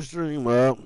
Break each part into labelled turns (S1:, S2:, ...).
S1: Stream up.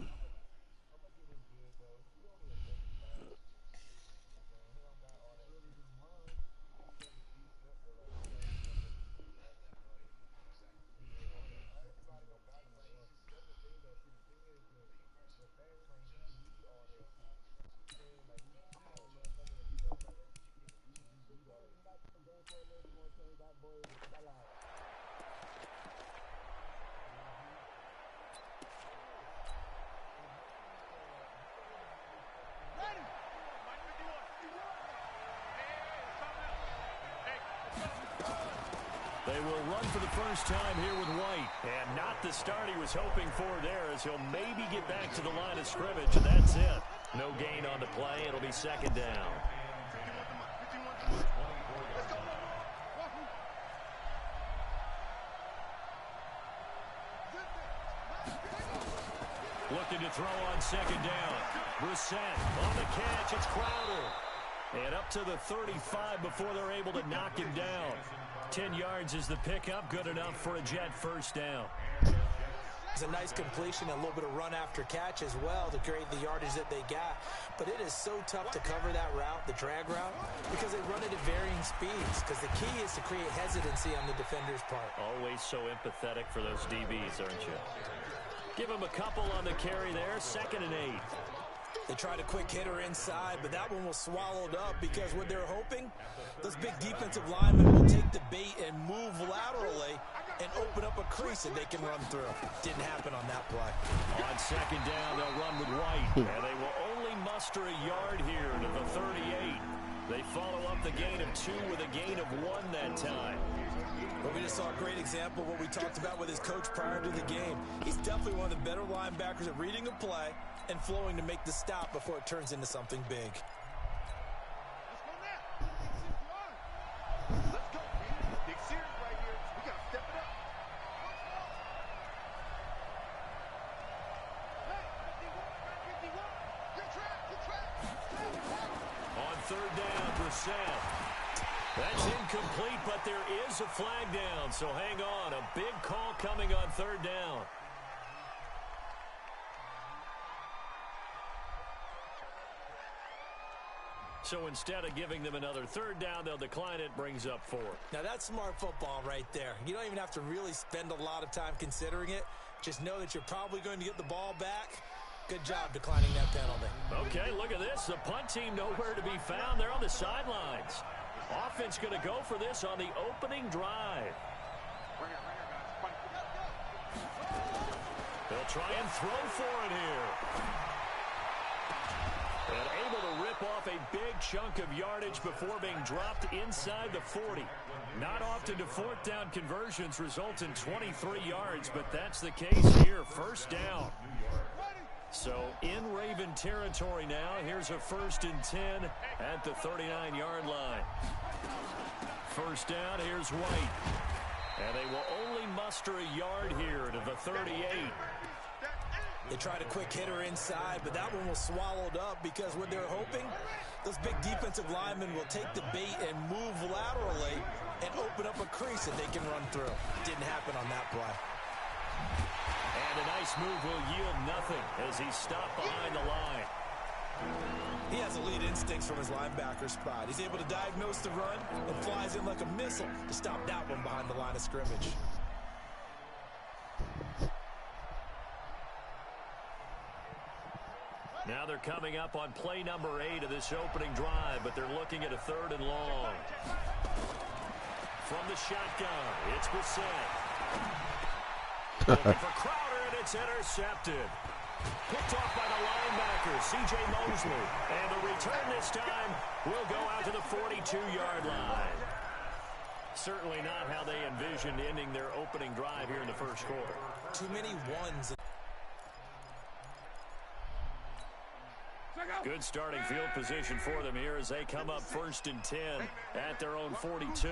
S2: They will run for the first time here with White. And not the start he was hoping for there, as he'll maybe get back to the line of scrimmage, and that's it. No gain on the play. It'll be second down. Looking to throw on second down. Brissett on the catch. It's Crowder. And up to the 35 before they're able to knock him down. 10 yards is the pickup. Good enough for a Jet first down.
S3: It's a nice completion, a little bit of run after catch as well to create the yardage that they got. But it is so tough to cover that route, the drag route, because they run it at varying speeds. Because the key is to create hesitancy on the defender's part.
S2: Always so empathetic for those DBs, aren't you? Give him a couple on the carry there. 2nd and 8.
S3: They tried a quick hitter inside, but that one was swallowed up because what they're hoping, those big defensive linemen will take the bait and move laterally and open up a crease that they can run through. Didn't happen on that play.
S2: On second down, they'll run with White, and they will only muster a yard here to the 38. They follow up the gain of 2 with a gain of 1 that time.
S3: But we just saw a great example of what we talked about with his coach prior to the game. He's definitely one of the better linebackers at reading a play and flowing to make the stop before it turns into something big.
S4: Let's go, man. Big series right here. We got to step it up.
S2: On third down, Brissett. That's incomplete, but there is a flag down, so hang on. A big call coming on third down. So instead of giving them another third down, they'll decline it, brings up 4.
S3: Now that's smart football right there. You don't even have to really spend a lot of time considering it. Just know that you're probably going to get the ball back. Good job declining that penalty.
S2: Okay, look at this. The punt team nowhere to be found. They're on the sidelines. Offense going to go for this on the opening drive. They'll try and throw for it here. And able to rip off a big chunk of yardage before being dropped inside the 40. Not often do fourth down conversions result in 23 yards, but that's the case here. First down. So in Raven territory now. Here's a 1st and 10 at the 39-yard line. First down, here's White. And they will only muster a yard here to the 38.
S3: They tried a quick hitter inside, but that one was swallowed up because what they're hoping, those big defensive linemen will take the bait and move laterally and open up a crease that they can run through. Didn't happen on that play.
S2: And a nice move will yield nothing as he's stopped behind the line.
S3: He has elite instincts from his linebacker spot. He's able to diagnose the run and flies in like a missile to stop that one behind the line of scrimmage.
S2: Now they're coming up on play number 8 of this opening drive, but they're looking at a 3rd and long. From the shotgun, it's Brissett. Looking for Crowder, and it's intercepted. Picked off by the linebacker, C.J. Mosley. And the return this time will go out to the 42-yard line. Certainly not how they envisioned ending their opening drive here in the first quarter.
S3: Too many ones.
S2: Good starting field position for them here as they come up 1st and 10 at their own 42.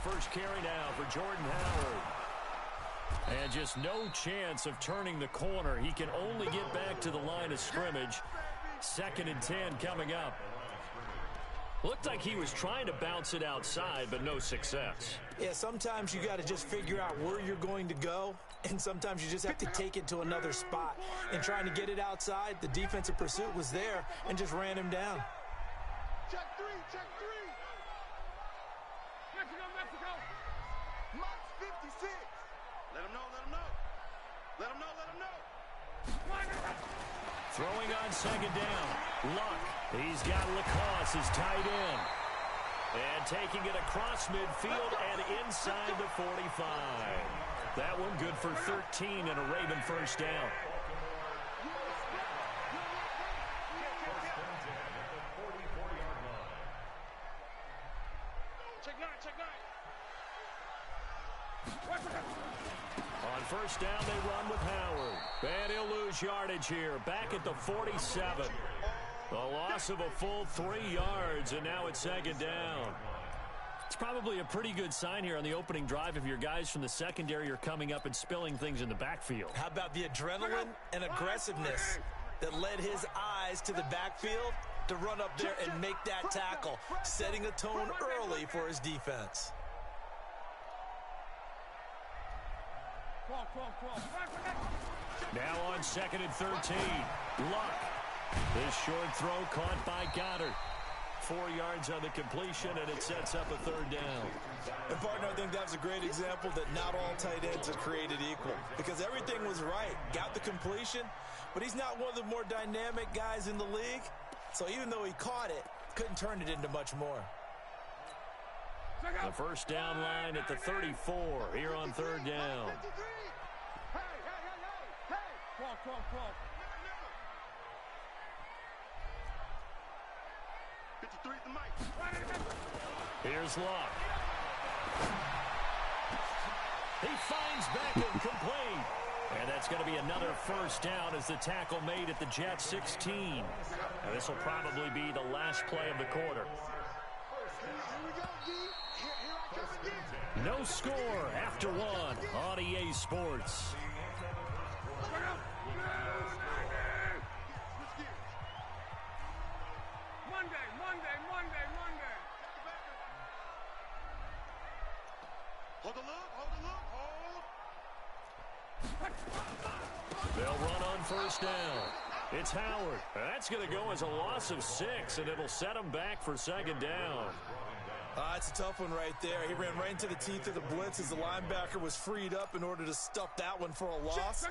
S2: First carry now for Jordan Howard. And just no chance of turning the corner. He can only get back to the line of scrimmage. 2nd and 10 coming up. Looked like he was trying to bounce it outside, but no success.
S3: Yeah, sometimes you got to just figure out where you're going to go, and sometimes you just have to take it to another spot. And trying to get it outside, the defensive pursuit was there and just ran him down.
S4: Check three, check three. Mexico, Mexico. Max 56. Let him know, let him know. Let him know, let him know.
S2: Throwing on second down. Luck. He's got Lacoste as tight end. And taking it across midfield and inside the 45. That one good for 13 and a Raven first down. On first down, they run with Howard. And he'll lose yardage here. Back at the 47. The loss of a full 3 yards, and now it's second down. It's probably a pretty good sign here on the opening drive if your guys from the secondary are coming up and spilling things in the backfield.
S3: How about the adrenaline and aggressiveness that led his eyes to the backfield to run up there and make that tackle, setting a tone early for his defense.
S2: Now on second and 13. Luck. This short throw caught by Goddard. 4 yards on the completion, and it sets up a third down.
S3: And, partner, I think that was a great example that not all tight ends are created equal, because everything was right. Got the completion, but he's not one of the more dynamic guys in the league. So even though he caught it, couldn't turn it into much more.
S2: The first down line at the 34 here on third down. Here's Luck. He finds back and complete. And that's going to be another first down as the tackle made at the Jet 16. And this will probably be the last play of the quarter. No score after one on EA Sports.
S4: Hold the look, hold the look, hold.
S2: They'll run on first down. It's Howard. That's going to go as a loss of 6, and it'll set him back for second down.
S3: It's a tough one right there. He ran right into the teeth of the blitz as the linebacker was freed up in order to stuff that one for a loss.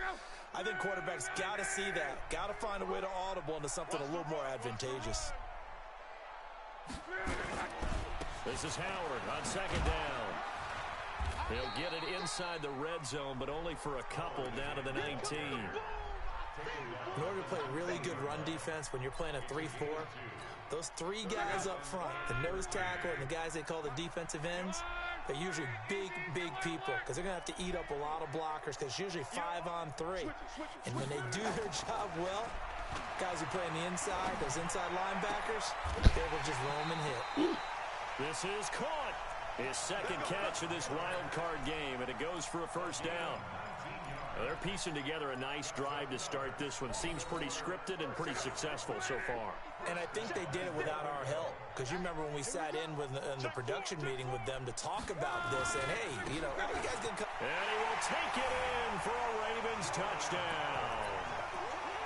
S3: I think quarterbacks got to see that. Got to find a way to audible into something a little more advantageous.
S2: This is Howard on second down. He'll get it inside the red zone, but only for a couple down to the 19.
S3: In order to play really good run defense when you're playing a 3-4, those 3 guys up front, the nose tackle and the guys they call the defensive ends, they're usually big, big people because they're going to have to eat up a lot of blockers because it's usually 5 on 3. And when they do their job well, guys who play on the inside, those inside linebackers, they're able to just roam and hit.
S2: This is caught. His second catch of this wild card game, and it goes for a first down. Well, they're piecing together a nice drive to start this one. Seems pretty scripted and pretty successful so far.
S3: And I think they did it without our help. Because you remember when we sat in the production meeting with them to talk about this, and hey, you know, how you guys gonna come?
S2: And he will take it in for a Ravens touchdown.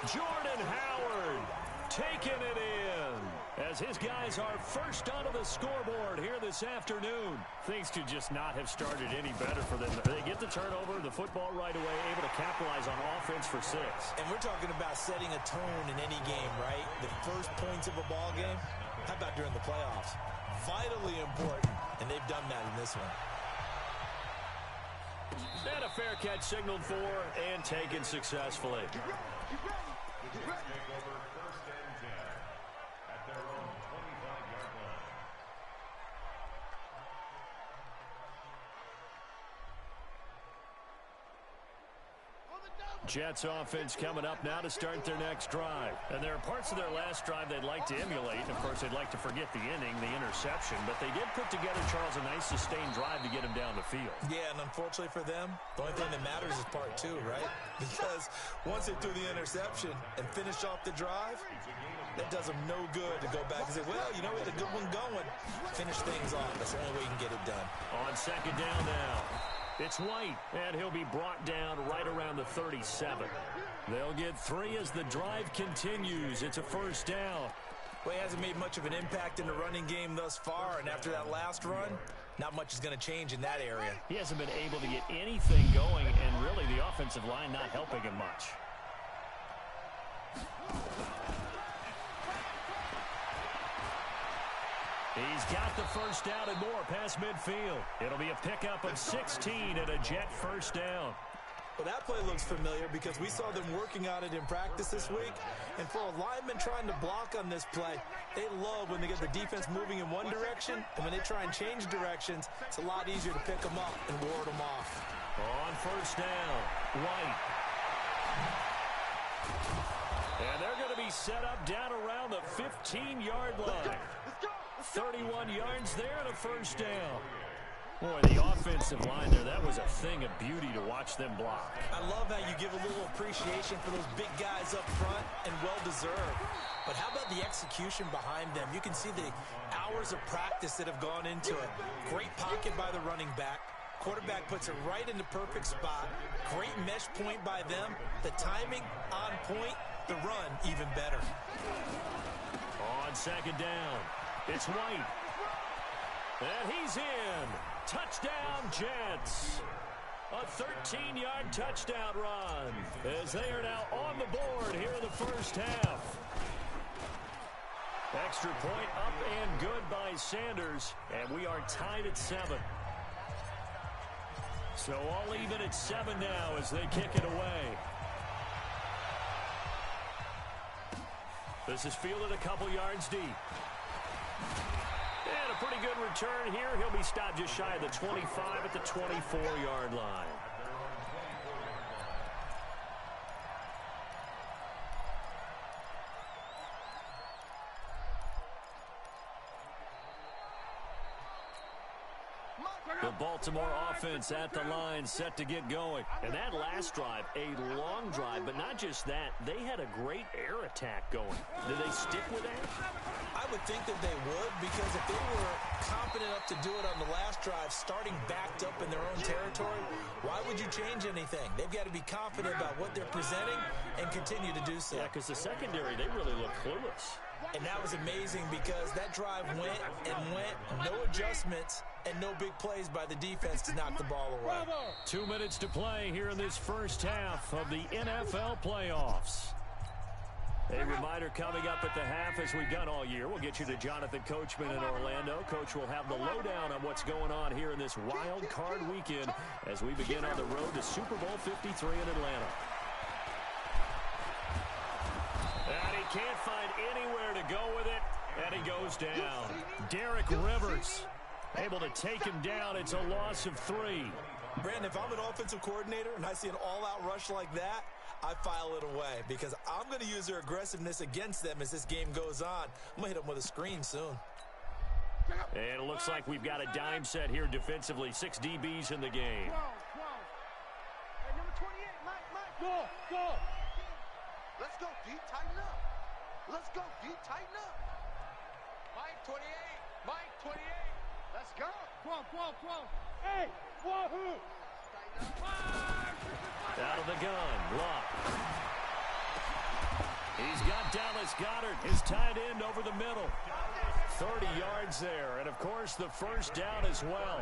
S2: Jordan Howard taking it in as his guys are first onto the scoreboard here this afternoon. Things could just not have started any better for them. They get the turnover, the football right away, able to capitalize on offense for 6.
S3: And we're talking about setting a tone in any game, right? The first points of a ball game. How about during the playoffs? Vitally important, and they've done that in this one.
S2: And a fair catch signaled for and taken successfully. Jets offense coming up now to start their next drive. And there are parts of their last drive they'd like to emulate. Of course, they'd like to forget the inning, the interception. But they did put together, Charles, a nice sustained drive to get him down the field.
S3: Yeah, and unfortunately for them, the only thing that matters is part two, right? Because once they threw the interception and finished off the drive, that does them no good to go back and say, well, you know, we had a good one going. Finish things off. That's the only way you can get it done.
S2: On second down now. It's White, and he'll be brought down right around the 37. They'll get 3 as the drive continues. It's a first down.
S3: Well, he hasn't made much of an impact in the running game thus far, and after that last run, not much is going to change in that area.
S2: He hasn't been able to get anything going, and really the offensive line not helping him much. He's got the first down and more past midfield. It'll be a pickup of 16 and a Jet first down.
S3: Well, that play looks familiar because we saw them working on it in practice this week. And for a lineman trying to block on this play, they love when they get the defense moving in one direction. And when they try and change directions, it's a lot easier to pick them up and ward them off.
S2: On first down, White. And they're going to be set up down around the 15-yard line. 31 yards there and a first down. Boy, the offensive line there, that was a thing of beauty to watch them block.
S3: I love how you give a little appreciation for those big guys up front, and well-deserved. But how about the execution behind them? You can see the hours of practice that have gone into it. Great pocket by the running back. Quarterback puts it right in the perfect spot. Great mesh point by them. The timing on point. The run even better.
S2: On second down, it's White. And he's in. Touchdown, Jets. A 13-yard touchdown run as they are now on the board here in the first half. Extra point up and good by Sanders, and we are tied at 7. So all even at 7 now as they kick it away. This is fielded a couple yards deep. And a pretty good return here. He'll be stopped just shy of the 25 at the 24-yard line. The Baltimore offense at the line, set to get going. And that last drive, a long drive, but not just that. They had a great air attack going. Did they stick with that?
S3: I would think that they would, because if they were confident enough to do it on the last drive, starting backed up in their own territory, why would you change anything? They've got to be confident about what they're presenting and continue to do so.
S2: Yeah, because the secondary, they really look clueless.
S3: And that was amazing because that drive went and went, no adjustments, and no big plays by the defense to knock the ball away.
S2: 2 minutes to play here in this first half of the NFL playoffs. A reminder coming up at the half, as we've done all year. We'll get you to Jonathan Coachman in Orlando. Coach will have the lowdown on what's going on here in this wild card weekend as we begin on the road to Super Bowl 53 in Atlanta. And he can't find anywhere to go with it, and he goes down. Derek Rivers able to take him down. It's a loss of 3.
S3: Brandon, if I'm an offensive coordinator and I see an all-out rush like that, I file it away because I'm going to use their aggressiveness against them as this game goes on. I'm going to hit them with a screen soon.
S2: And it looks like we've got a dime set here defensively. 6 DBs in the game.
S4: Hey, number 28, Mike. Go. Let's go, D. Tighten up. Let's go, D. Tighten up. Mike 28. Let's go. Come on. Hey, wahoo.
S2: Out of the gun, Luck. He's got Dallas Goedert, his tight end, over the middle. 30 yards there, and of course the first down as well.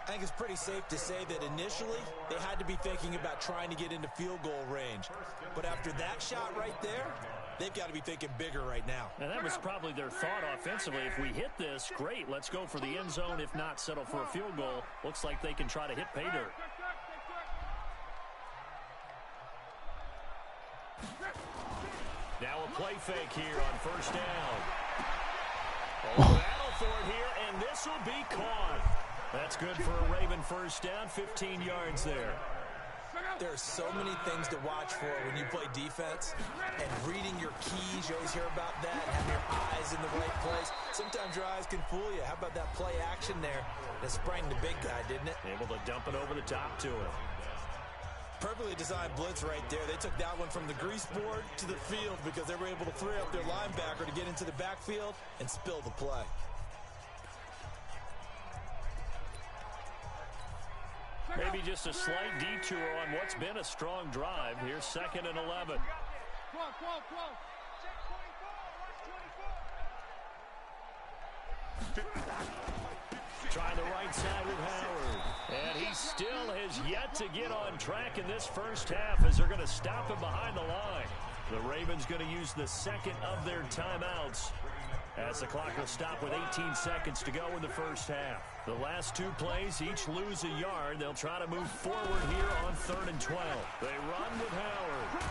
S3: I think it's pretty safe to say that initially they had to be thinking about trying to get into field goal range. But after that shot right there, they've got to be thinking bigger right now.
S2: And that was probably their thought offensively. If we hit this, great, let's go for the end zone. If not, settle for a field goal. Looks like they can try to hit pay dirt. Now a play fake here on first down. Oh, battle for it here, and this will be caught. That's good for a Raven first down, 15 yards there.
S3: There are so many things to watch for when you play defense, and reading your keys, you always hear about that, having your eyes in the right place. Sometimes your eyes can fool you. How about that play action there that sprang the big guy, didn't it?
S2: Able to dump it over the top to him.
S3: Perfectly designed blitz right there. They took that one from the grease board to the field because they were able to free up their linebacker to get into the backfield and spill the play.
S2: Maybe just a slight detour on what's been a strong drive. Here's 2nd and 11. Trying the right side with Howard. And he still has yet to get on track in this first half as they're going to stop him behind the line. The Ravens going to use the second of their timeouts as the clock will stop with 18 seconds to go in the first half. The last 2 plays, each lose a yard. They'll try to move forward here on 3rd and 12. They run with Howard.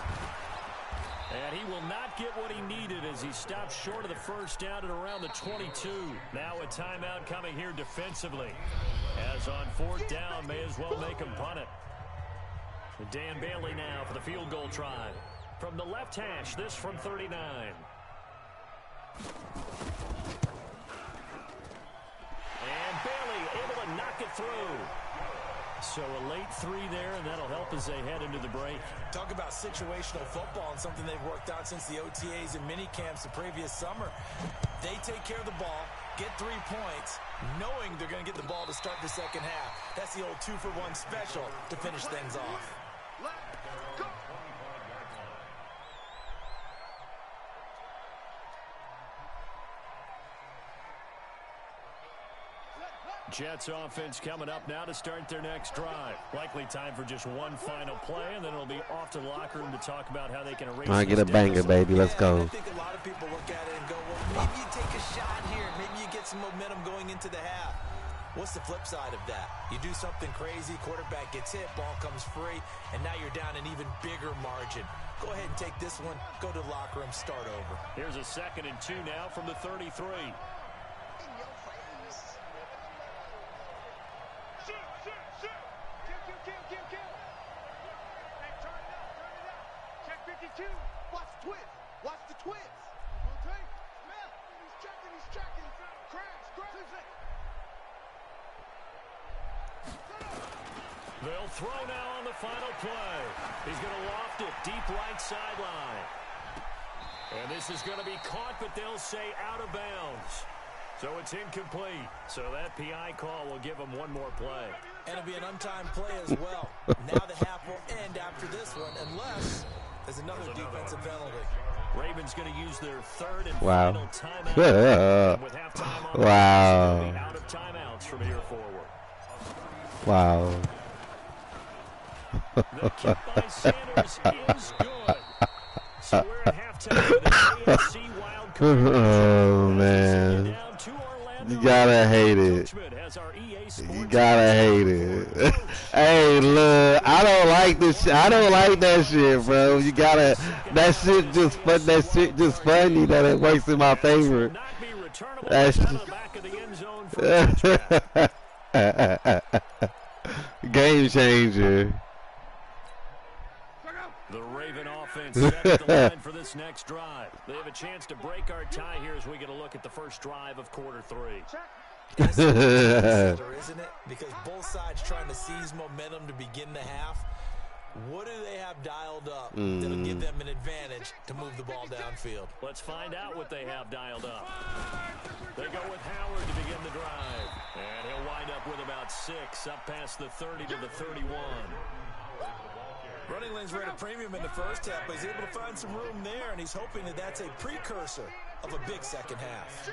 S2: And he will not get what he needed as he stops short of the first down at around the 22. Now a timeout coming here defensively. As on 4th down, may as well make him punt it. Dan Bailey now for the field goal try. From the left hash, this from 39. And Bailey able to knock it through. So a late 3 there, and that'll help as they head into the break.
S3: Talk about situational football and something they've worked on since the OTAs and mini camps the previous summer. They take care of the ball, get 3 points, knowing they're going to get the ball to start the second half. That's the old 2-for-1 special to finish things off.
S2: Jets offense coming up now to start their next drive. Likely time for just one final play, and then it'll be off to the locker room to talk about how they can erase.
S1: I get a banger, baby. Let's go.
S3: I think a lot of people look at it and go, well, maybe you take a shot here. Maybe you get some momentum going into the half. What's the flip side of that? You do something crazy, quarterback gets hit, ball comes free, and now you're down an even bigger margin. Go ahead and take this one, go to the locker room, start over.
S2: Here's a 2nd and 2 now from the 33.
S4: Watch the twist. Watch the twist. Okay. Smith. He's checking. He's checking. Crash.
S2: They'll throw now on the final play. He's going to loft it deep right sideline. And this is going to be caught, but they'll say out of bounds. So it's incomplete. So that PI call will give him one more play.
S3: And it'll be an untimed play as well. Now the half will end after this one, unless there's another defensive penalty.
S2: Ravens going to use their 3rd and
S1: Wow.
S2: final timeout. With halftime on
S1: Wow.
S2: the out of timeouts from here forward.
S1: Wow.
S2: The kick by Sanders is good. So we're at halftime with the AFC wild card.
S1: Oh, man. You gotta hate it. You gotta hate it. Hey, look, I don't like this. I don't like that shit, bro. You gotta. That shit just fun. That shit just funny that it works in my favor. That's game changer.
S2: The Raven offense set the line for this next drive. They have a chance to break our tie here as we get a look at the first drive of quarter 3.
S3: It's isn't it? Because both sides trying to seize momentum to begin the half. What do they have dialed up that'll give them an advantage to move the ball downfield?
S2: Let's find out what they have dialed up. They go with Howard to begin the drive. And he'll wind up with about 6 up past the 30 to the 31.
S3: Running lanes were at a premium in the first half, but he's able to find some room there, and he's hoping that that's a precursor of a big second half.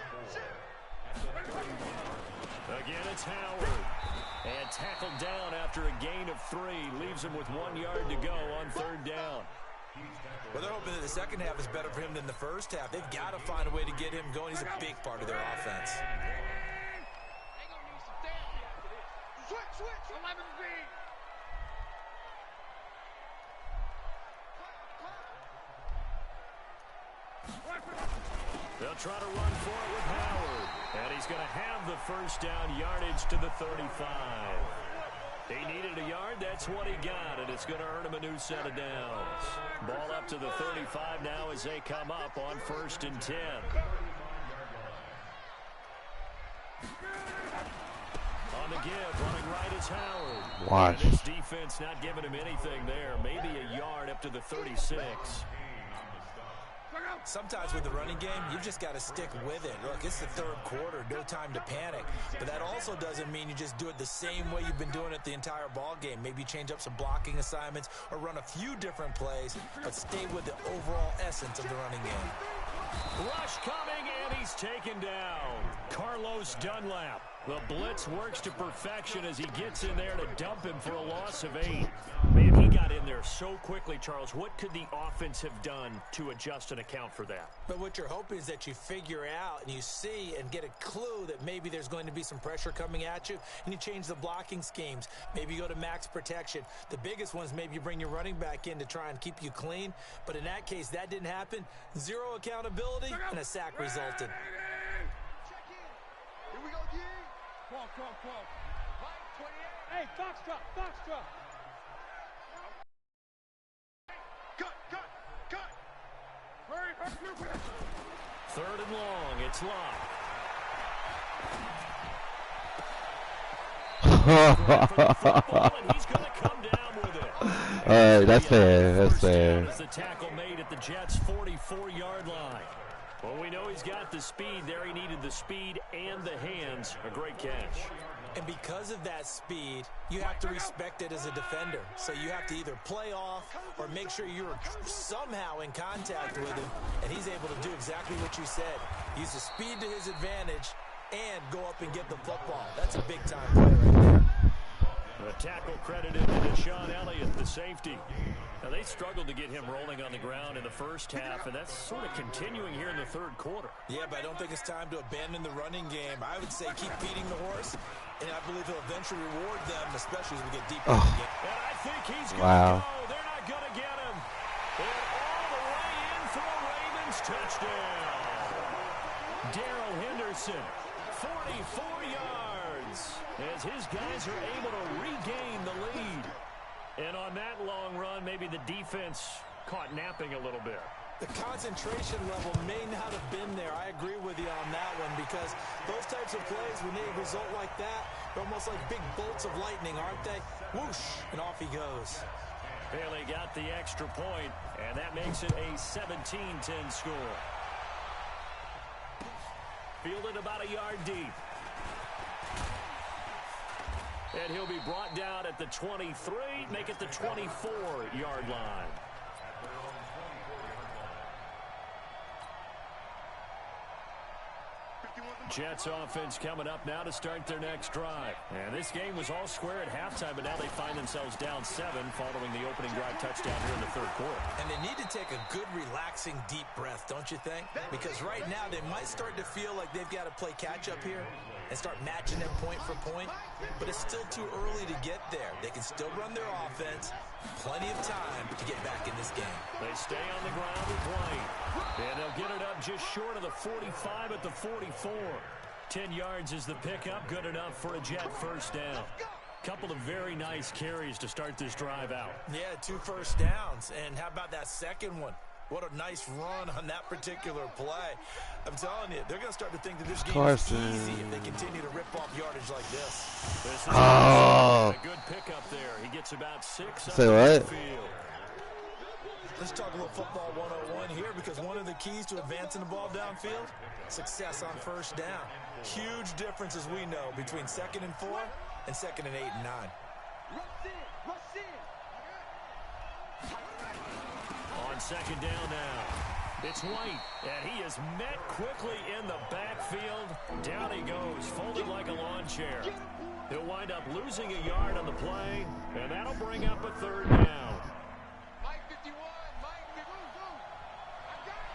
S2: Again, it's Howard. And tackled down after a gain of 3. Leaves him with 1 yard to go on 3rd down.
S3: Well, they're hoping that the second half is better for him than the first half. They've got to find a way to get him going. He's a big part of their offense.
S4: Switch. 11 feet.
S2: They'll try to run for it with Howard. And he's going to have the first down yardage to the 35. He needed a yard. That's what he got, and it's going to earn him a new set of downs. Ball up to the 35 now as they come up on 1st and 10. On the give, running right is Howard.
S1: Watch.
S2: And this defense not giving him anything there. Maybe a yard up to the 36.
S3: Sometimes with the running game, you've just got to stick with it. Look, it's the 3rd quarter, no time to panic. But that also doesn't mean you just do it the same way you've been doing it the entire ball game. Maybe change up some blocking assignments or run a few different plays, but stay with the overall essence of the running game.
S2: Rush coming, and he's taken down. Carlos Dunlap. The blitz works to perfection as he gets in there to dump him for a loss of 8. Man, he got in there so quickly, Charles. What could the offense have done to adjust and account for that?
S3: But what you're hoping is that you figure out and you see and get a clue that maybe there's going to be some pressure coming at you, and you change the blocking schemes. Maybe you go to max protection. The biggest one is maybe you bring your running back in to try and keep you clean. But in that case, that didn't happen. 0 accountability, and a sack resulted.
S4: Here we go, D. Come on. Mike, 28. Hey, Foxtrot. Cut. Hurry.
S2: 3rd and long. It's Locke. And he's going to come down with it.
S1: All right, that's fair. That's fair.
S2: As the tackle made at the Jets' 44-yard line. Well, we know he's got the speed there. He needed the speed and the hands. A great catch.
S3: And because of that speed, you have to respect it as a defender. So you have to either play off or make sure you're somehow in contact with him. And he's able to do exactly what you said. Use the speed to his advantage and go up and get the football. That's a big-time play right there.
S2: The tackle credited to Sean Elliott, the safety. Now, they struggled to get him rolling on the ground in the first half, and that's sort of continuing here in the 3rd quarter.
S3: Yeah, but I don't think it's time to abandon the running game. I would say keep feeding the horse, and I believe he'll eventually reward them, especially as we get deeper in the game.
S2: And I think he's going to go. They're not going to get him. And all the way in for a Ravens touchdown. Darrell Henderson, 44 yards, as his guys are able to regain the lead. And on that long run, maybe the defense caught napping a little bit.
S3: The concentration level may not have been there. I agree with you on that one, because those types of plays, when they result like that, they're almost like big bolts of lightning, aren't they? Whoosh, and off he goes.
S2: Bailey got the extra point, and that makes it a 17-10 score. Fielded about a yard deep. And he'll be brought down at the 23, make it the 24-yard line. Jets offense coming up now to start their next drive. And this game was all square at halftime, but now they find themselves down 7 following the opening drive touchdown here in the 3rd quarter.
S3: And they need to take a good, relaxing, deep breath, don't you think? Because right now they might start to feel like they've got to play catch-up here and start matching them point for point. But it's still too early to get there. They can still run their offense. Plenty of time to get back in this game.
S2: They stay on the ground with White. And they'll get it up just short of the 45 at the 44. 10 yards is the pickup. Good enough for a Jet first down. Couple of very nice carries to start this drive out.
S3: Yeah, 2 first downs. And how about that second one? What a nice run on that particular play. I'm telling you, they're going to start to think that this game is easy if they continue to rip off yardage like this.
S2: This is a good pickup there. He gets about 6
S1: Say what?
S2: field.
S3: Let's talk a little football 101 here, because one of the keys to advancing the ball downfield, success on first down. Huge difference, as we know, between 2nd and 4 and 2nd and 8 and 9.
S2: On 2nd down now, it's White, and he is met quickly in the backfield. Down he goes, folded like a lawn chair. He'll wind up losing a yard on the play, and that'll bring up a 3rd down.
S4: Mike 51, Mike 51. I got it.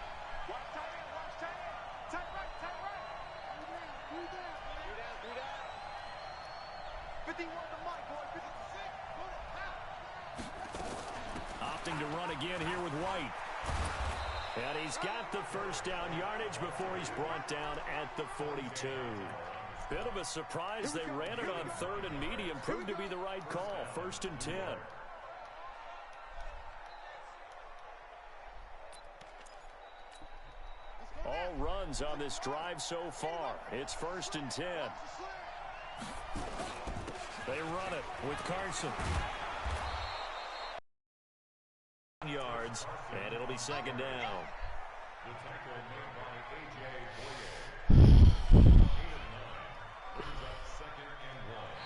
S4: Watch tight end, watch tight end. Tight right, tight right. Do that. 51 to Mike, boy, 56.
S2: Opting to run again here with White. And he's got the first down yardage before he's brought down at the 42. Bit of a surprise. They ran it on 3rd and medium. Proved to be the right call. 1st and 10. All runs on this drive so far. It's 1st and 10. They run it with Carson. Yards, and it'll be 2nd down.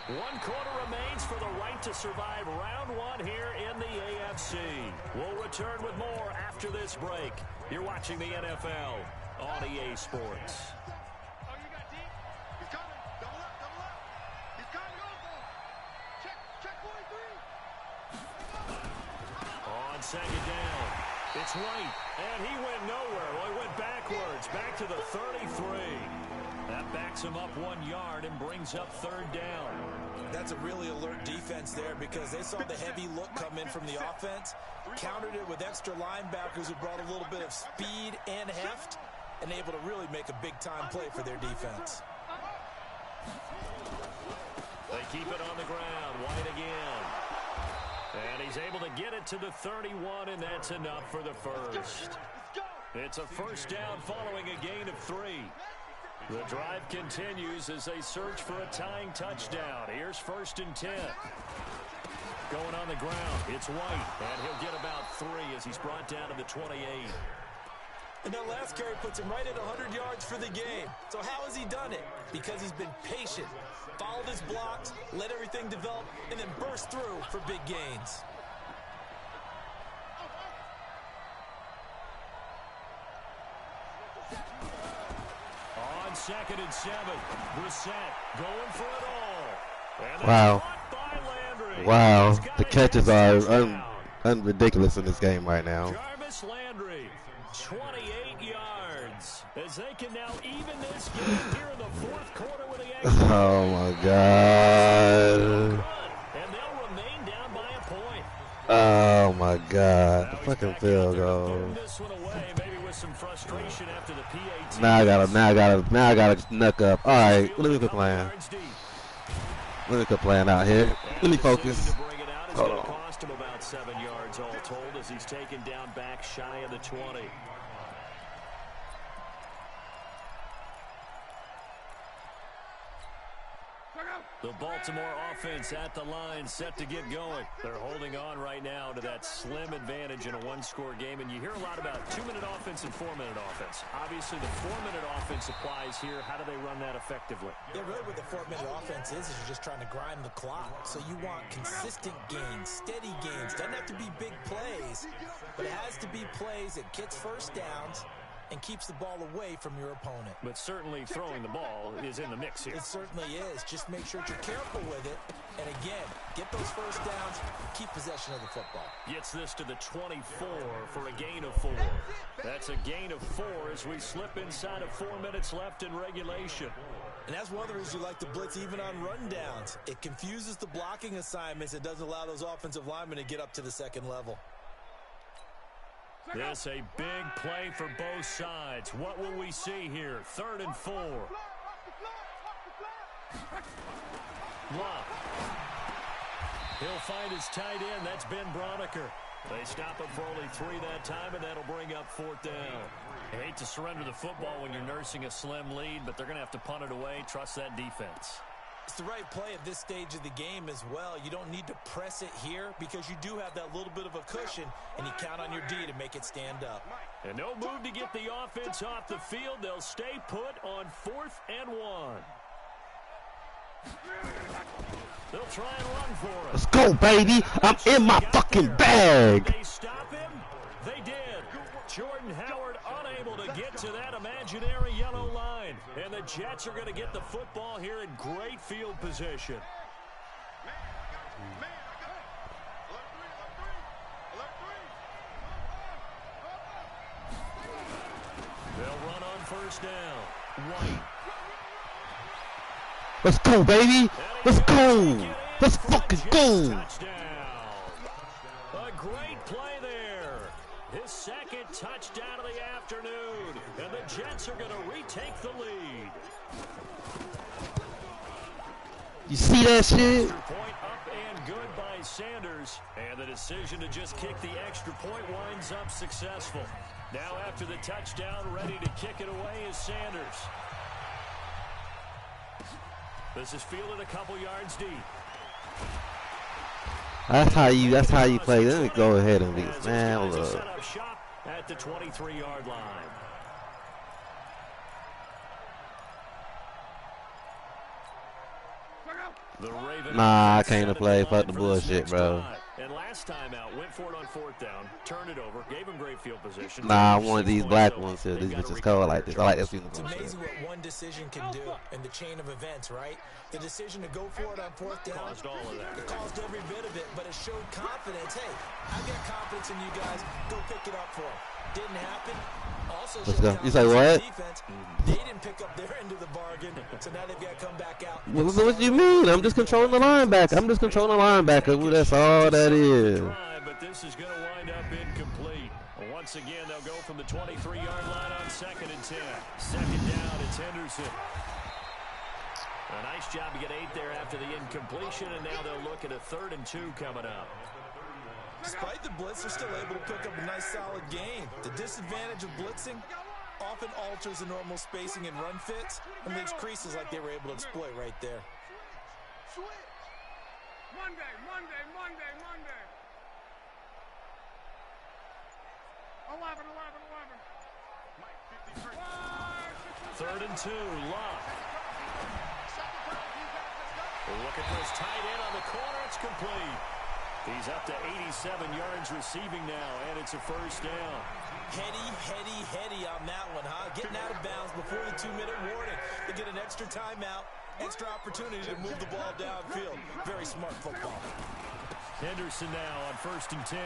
S2: One quarter remains for the right to survive round 1 here in the AFC. We'll return with more after this break. You're watching the NFL on EA Sports.
S4: Oh, you got deep. He's coming. Double up, double up. He's coming. Check 43.
S2: On 2nd down, it's White, and he went nowhere. Well, he went backwards, back to the 33. That backs him up 1 yard and brings up 3rd down.
S3: That's a really alert defense there because they saw the heavy look come in from the offense, countered it with extra linebackers who brought a little bit of speed and heft, and able to really make a big-time play for their defense.
S2: They keep it on the ground. White again. And he's able to get it to the 31, and that's enough for the first. It's a 1st down following a gain of 3. The drive continues as they search for a tying touchdown. Here's 1st and 10. Going on the ground, it's White, and he'll get about 3 as he's brought down to the 28.
S3: And that last carry puts him right at 100 yards for the game. So how has he done it? Because he's been patient, followed his blocks, let everything develop, and then burst through for big gains.
S2: On 2nd and 7, Brissett going for it all. And
S1: Wow.
S2: by Landry.
S1: Wow. The catches are unridiculous in this game right now.
S2: Jarvis Landry, 28 yards. As they can now even this game here in the 4th quarter with the extra.
S1: Oh, my God.
S2: And they'll remain down by a point.
S1: Oh, my God. The fucking field goal.
S2: This one away, maybe with some frustration after the PAT.
S1: Now I gotta knuck up. All right, let me quit playing. Let me quit playing out here. Let me focus. Hold on.
S2: Cost him about 7 yards all told as he's taken down back shy of the 20. The Baltimore offense at the line, set to get going. They're holding on right now to that slim advantage in a 1-score game, and you hear a lot about 2-minute offense and 4-minute offense. Obviously, the 4-minute offense applies here. How do they run that effectively?
S3: Yeah, really what the 4-minute offense is you're just trying to grind the clock. So you want consistent gains, steady gains. Doesn't have to be big plays, but it has to be plays that gets 1st downs and keeps the ball away from your opponent.
S2: But certainly throwing the ball is in the mix here.
S3: It certainly is. Just make sure that you're careful with it. And again, get those 1st downs, keep possession of the football.
S2: Gets this to the 24 for a gain of 4. That's a gain of 4 as we slip inside of 4 minutes left in regulation.
S3: And that's one of the reasons you like to blitz even on rundowns. It confuses the blocking assignments. It doesn't allow those offensive linemen to get up to the 2nd level.
S2: This a big play for both sides. What will we see here? 3rd and 4. Love. He'll find his tight end. That's Ben Broniker. They stop him for only 3 that time, and that'll bring up 4th down. I hate to surrender the football when you're nursing a slim lead, but they're going to have to punt it away. Trust that defense.
S3: It's the right play at this stage of the game as well. You don't need to press it here because you do have that little bit of a cushion, and you count on your D to make it stand up.
S2: And no move to get the offense off the field. They'll stay put on 4th and 1. They'll try and run for it.
S1: Let's go, baby. I'm in my fucking bag.
S2: They stop him. They did. Jordan Howard unable to get to that imaginary yellow line. And the Jets are going to get the football here in great field position. They'll run on 1st down. White.
S1: Let's go, baby. Let's go. Let's fucking go.
S2: Touchdown. A great play there. His 2nd touchdown of the afternoon. And the Jets are going to retake the lead.
S1: You see that shit?
S2: Point up and good by Sanders. And the decision to just kick the extra point winds up successful. Now after the touchdown, ready to kick it away is Sanders. This is fielded a couple yards deep.
S1: That's how you play. Let me go ahead and be, man, look.
S2: Set up shop at the 23-yard line.
S1: Nah, I can't play. Fuck the bullshit, bro.
S2: And last time out, went for it on 4th down, turned it over, gave him great field position.
S1: Nah, I want these black ones here. These bitches color like this. I like this uniform.
S3: It's amazing what one decision can do in the chain of events, right? The decision to go for it on 4th down
S2: caused all of that.
S3: It caused every bit of it, but it showed confidence. Hey, I've got confidence in you guys. Go pick it up for them. Didn't happen. Also,
S1: let's go. You say what?
S3: Defense, they didn't pick up their end of the bargain, so now they've got to come back out.
S1: What do you mean? I'm just controlling the linebacker. I'm just controlling the linebacker. That's all that is.
S2: But this is going to wind up incomplete. Once again, they'll go from the 23-yard line on 2nd and 10. 2nd down, it's Henderson. A nice job to get 8 there after the incompletion, and now they'll look at a 3rd and 2 coming up.
S3: Despite the blitz, they're still able to pick up a nice solid gain. The disadvantage of blitzing often alters the normal spacing and run fits and leaves creases like they were able to exploit right there.
S4: Monday. 11.
S2: 3rd and 2, Locke. Look at this tight end on the corner. It's complete. He's up to 87 yards receiving now, and it's a 1st down.
S3: Heady on that one, huh? Getting out of bounds before the 2-minute warning. They get an extra timeout, extra opportunity to move the ball downfield. Very smart football.
S2: Henderson now on 1st and 10.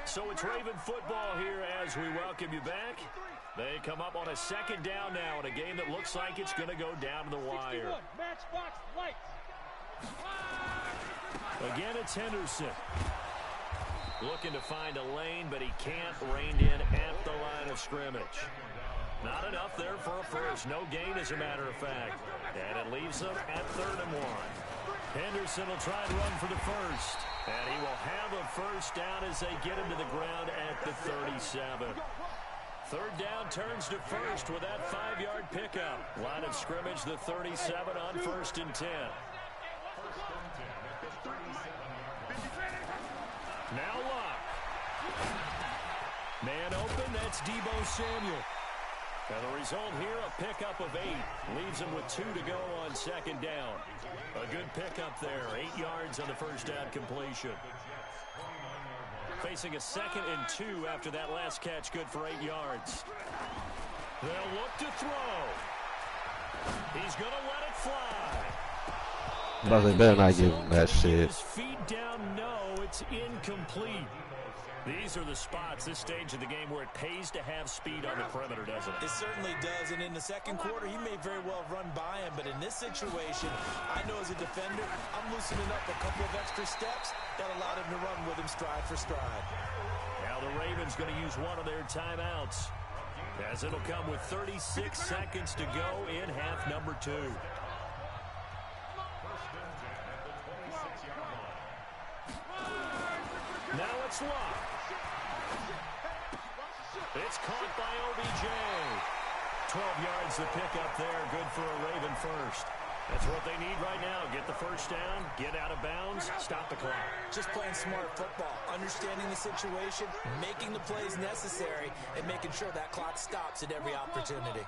S2: So it's Raven football here as we welcome you back. They come up on a 2nd down now in a game that looks like it's going to go down to the wire. Again, it's Henderson. Looking to find a lane, but he can't rein in at the line of scrimmage. Not enough there for a first. No gain, as a matter of fact. And it leaves them at 3rd and 1. Henderson will try and run for the first. And he will have a 1st down as they get him to the ground at the 37. 3rd down turns to 1st with that 5-yard pickup. Line of scrimmage, the 37 on 1st and 10. Now Locke. Man open, that's Deebo Samuel. And the result here, a pickup of 8. Leaves him with 2 to go on 2nd down. A good pickup there, 8 yards on the 1st down completion. Facing a 2nd and 2 after that last catch, good for 8 yards. They'll look to throw. He's going to let it fly.
S1: But they better not give him that shit.
S2: His feet down, no, it's incomplete. These are the spots, this stage of the game, where it pays to have speed on the perimeter, doesn't it?
S3: It certainly does, and in the 2nd quarter, he may very well run by him, but in this situation, I know as a defender, I'm loosening up a couple of extra steps that allowed him to run with him stride for stride.
S2: Now the Ravens going to use one of their timeouts, as it'll come with 36 seconds to go in half number 2. Now it's Locke. It's caught by OBJ. 12 yards to pick up there. Good for a Raven first. That's what they need right now. Get the 1st down, get out of bounds, stop the clock.
S3: Just playing smart football, understanding the situation, making the plays necessary, and making sure that clock stops at every opportunity.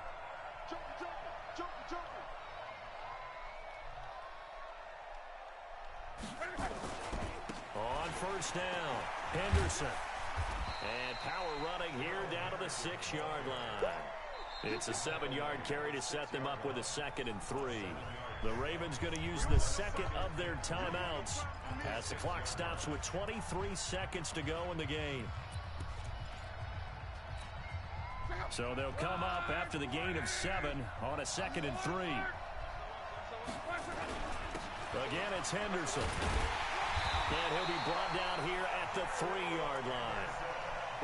S2: On 1st down, Henderson. And power running here down to the 6-yard line. It's a 7-yard carry to set them up with a 2nd and 3. The Ravens going to use the 2nd of their timeouts as the clock stops with 23 seconds to go in the game. So they'll come up after the gain of 7 on a 2nd and 3. Again, it's Henderson. And he'll be brought down here at the 3-yard line.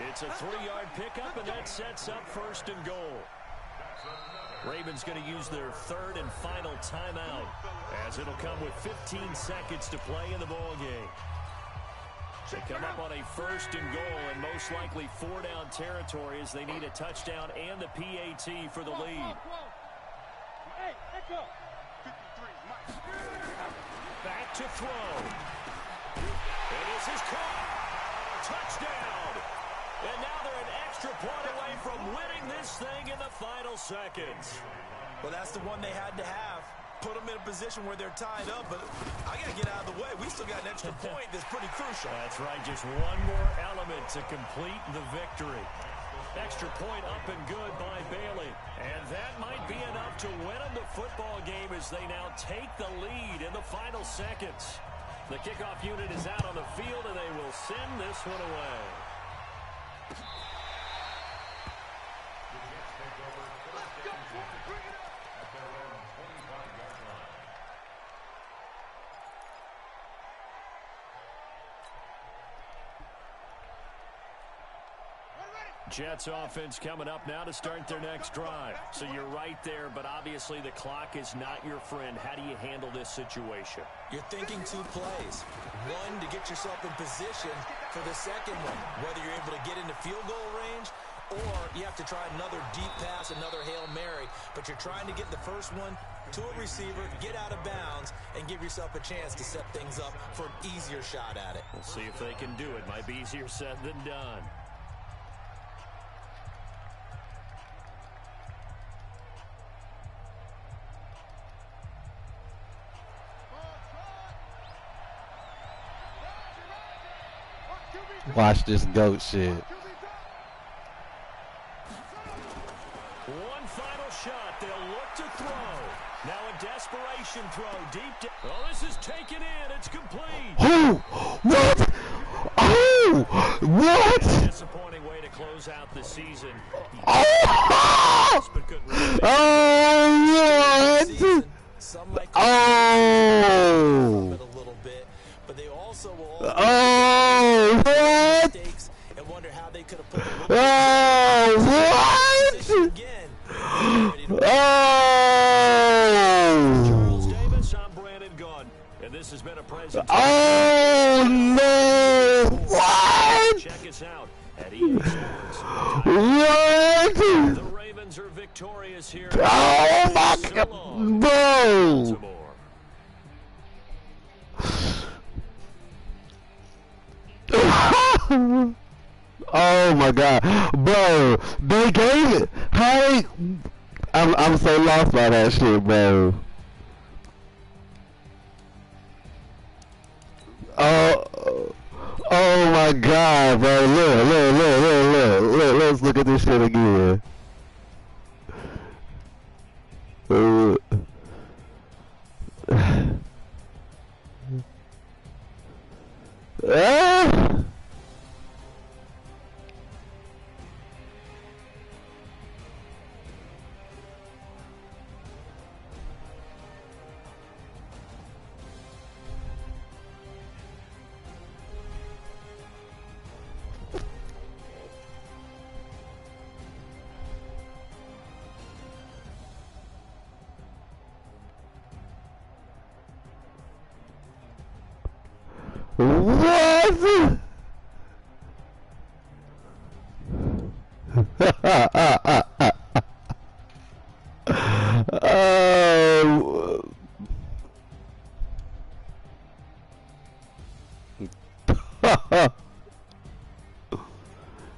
S2: It's a 3-yard pickup, and that sets up 1st and goal. Ravens going to use their 3rd and final timeout, as it'll come with 15 seconds to play in the ball game. They come up on a 1st and goal, and most likely 4-down territory as they need a touchdown and the PAT for the lead. Back to throw. And this is caught. Touchdown. And now they're an extra point away from winning this thing in the final seconds.
S3: Well, that's the one they had to have. Put them in a position where they're tied up, but I got to get out of the way. We still got an extra point that's pretty crucial.
S2: That's right, just one more element to complete the victory. Extra point up and good by Bailey. And that might be enough to win them the football game as they now take the lead in the final seconds. The kickoff unit is out on the field, and they will send this one away. Jets offense coming up now to start their next drive. So you're right there, but obviously the clock is not your friend. How do you handle this situation?
S3: You're thinking 2 plays. One, to get yourself in position for the second one, whether you're able to get into field goal range or you have to try another deep pass, another Hail Mary. But you're trying to get the first one to a receiver, get out of bounds, and give yourself a chance to set things up for an easier shot at it.
S2: We'll see if they can do it. Might be easier said than done.
S1: Watch this goat shit.
S2: One final shot. They'll look to throw. Now a desperation throw deep. Oh, this is taken in. It's complete.
S1: Who? What? Oh! What?
S2: Disappointing way to close out the season.
S1: Oh! Oh! What? Oh! Oh! What? Oh! What? Oh! Oh no! What?
S2: Check us out at EA Sports.
S1: What?
S2: The Ravens are victorious here.
S1: Oh my God! Bro! Oh my God, bro! They gave it. Hey, I'm so lost by that shit, bro. Oh my God, bro! Look! Let's look at this shit again. What?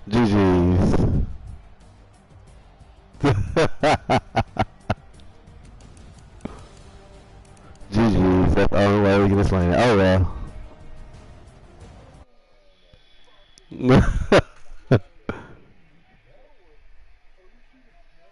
S1: GG's. GG's. That's the only way we can explain it. Oh well.